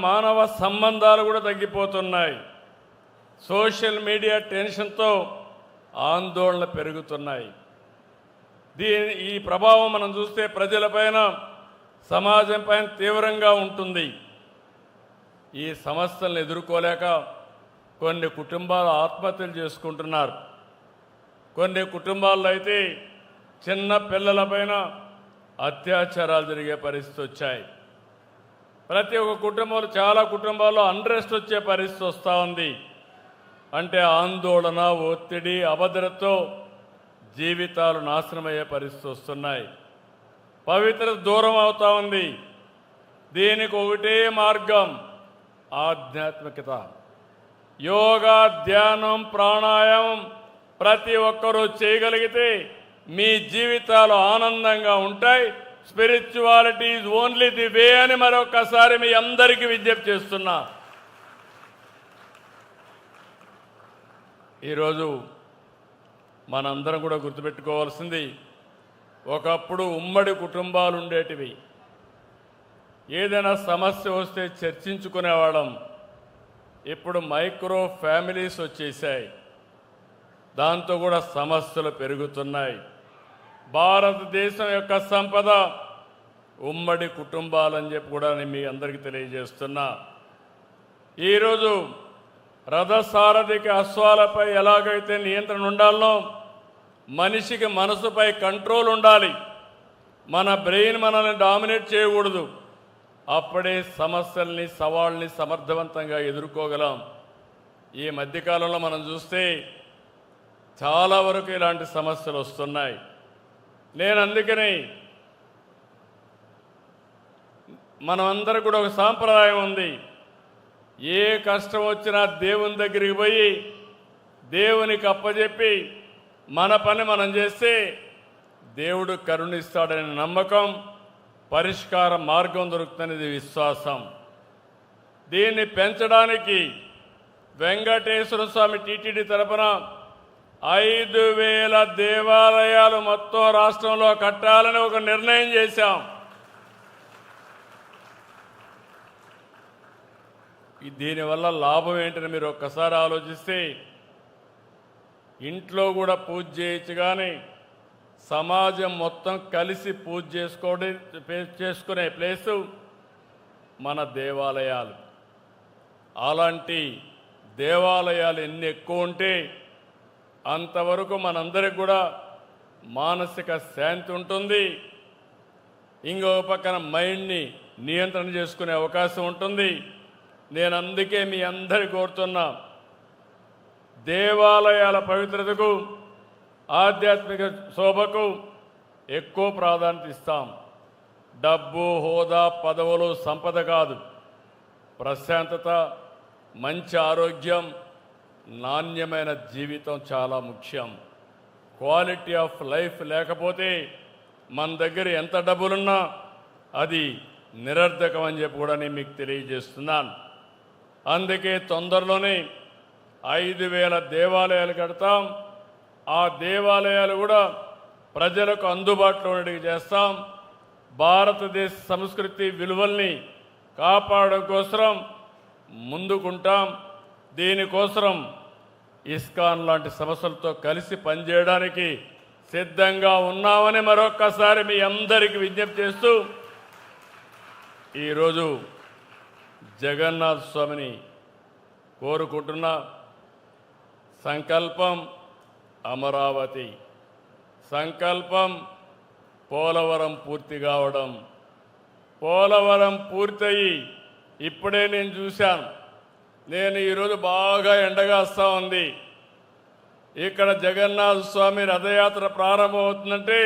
మానవ సంబంధాలు కూడా తగ్గిపోతున్నాయి. సోషల్ మీడియా టెన్షన్తో ఆందోళన పెరుగుతున్నాయి. ఈ ప్రభావం మనం చూస్తే ప్రజలపైన, సమాజంపైన తీవ్రంగా ఉంటుంది. ఈ సమస్యలను ఎదుర్కోలేక కొన్ని కుటుంబాలు ఆత్మహత్యలు చేసుకుంటున్నారు. కొన్ని కుటుంబాల్లో అయితే చిన్న పిల్లలపైన అత్యాచారాలు జరిగే పరిస్థితి వచ్చాయి. ప్రతి ఒక్క కుటుంబంలో, చాలా కుటుంబాల్లో అన్రెస్ట్ వచ్చే పరిస్థితి వస్తూ ఉంది. అంటే ఆందోళన, ఒత్తిడి, అభద్రతతో జీవితాలు నాశనమయ్యే పరిస్థితి వస్తున్నాయి. పవిత్రత దూరం అవుతా ఉంది. దీనికి ఒకటే మార్గం, ఆధ్యాత్మికత. యోగా, ధ్యానం, ప్రాణాయామం ప్రతి ఒక్కరూ చేయగలిగితే మీ జీవితాలు ఆనందంగా ఉంటాయి. Spirituality is only the way అని మరొకసారి మీ అందరికీ విజ్ఞప్తి చేస్తున్నా. ఈరోజు మనందరం కూడా గుర్తుపెట్టుకోవాల్సింది, ఒకప్పుడు ఉమ్మడి కుటుంబాలు ఉండేటివి. ఏదైనా సమస్య వస్తే చర్చించుకునేవాళ్ళం. ఇప్పుడు మైక్రో ఫ్యామిలీస్ వచ్చేసాయి. దాంతో కూడా సమస్యలు పెరుగుతున్నాయి. భారతదేశం యొక్క సంపద ఉమ్మడి కుటుంబాలని చెప్పి కూడా నేను మీ అందరికీ తెలియజేస్తున్నా. ఈరోజు రథసారథికి అశ్వాలపై ఎలాగైతే నియంత్రణ ఉండాలనో, మనిషికి మనసుపై కంట్రోల్ ఉండాలి. మన బ్రెయిన్ మనల్ని డామినేట్ చేయకూడదు. అప్పుడే సమస్యల్ని, సవాళ్ళని సమర్థవంతంగా ఎదుర్కోగలం. ఈ మధ్యకాలంలో మనం చూస్తే చాలా వరకు ఇలాంటి సమస్యలు వస్తున్నాయి. నేను అందుకని మనమందరం కూడా ఒక సాంప్రదాయం ఉంది. ఏ కష్టం వచ్చినా దేవుని దగ్గరికి పోయి దేవునికి అప్పచెప్పి మన పని మనం చేస్తే దేవుడు కరుణిస్తాడనే నమ్మకం, పరిష్కార మార్గం దొరుకుతున్నది విశ్వాసం. దీన్ని పెంచడానికి వెంకటేశ్వర స్వామి టీటీడీ తరపున 5,000 దేవాలయాలు మొత్తం రాష్ట్రంలో కట్టాలని ఒక నిర్ణయం చేశాం. దీనివల్ల లాభం ఏంటని మీరు ఒక్కసారి ఆలోచిస్తే, ఇంట్లో కూడా పూజ చేయొచ్చు, కానీ సమాజం మొత్తం కలిసి పూజ చేసుకునే ప్లేసు మన దేవాలయాలు. అలాంటి దేవాలయాలు ఎన్ని ఎక్కువ ఉంటే అంతవరకు మనందరికి కూడా మానసిక శాంతి ఉంటుంది. ఇంకో పక్కన మైండ్ని నియంత్రణ చేసుకునే అవకాశం ఉంటుంది. నేను అందుకే మీ అందరి కోరుతున్నా, దేవాలయాల పవిత్రతకు, ఆధ్యాత్మిక శోభకు ఎక్కువ ప్రాధాన్యత ఇస్తాం. డబ్బు, హోదా, పదవులు సంపద కాదు. ప్రశాంతత, మంచి ఆరోగ్యం, నాణ్యమైన జీవితం చాలా ముఖ్యం. క్వాలిటీ ఆఫ్ లైఫ్ లేకపోతే మన దగ్గర ఎంత డబ్బులున్నా అది నిరర్ధకం అని చెప్పి కూడా నేను మీకు తెలియజేస్తున్నాను. అందుకే తొందరలోనే 5,000 దేవాలయాలు కడతాం. ఆ దేవాలయాలు కూడా ప్రజలకు అందుబాటులో ఉండేవి చేస్తాం. భారతదేశ సంస్కృతి విలువల్ని కాపాడడం కోసం ముందుకుంటాం. దీనికోసం ఇస్కాన్ లాంటి సమస్యలతో కలిసి పనిచేయడానికి సిద్ధంగా ఉన్నామని మరొక్కసారి మీ అందరికీ విజ్ఞప్తి చేస్తూ, ఈరోజు జగన్నాథ స్వామిని కోరుకుంటున్న సంకల్పం అమరావతి, సంకల్పం పోలవరం పూర్తి కావడం. పోలవరం పూర్తయి ఇప్పుడే నేను చూశాను. నేను ఈరోజు బాగా ఎండగాస్తా ఉంది. ఇక్కడ జగన్నాథ స్వామి రథయాత్ర ప్రారంభమవుతుందంటే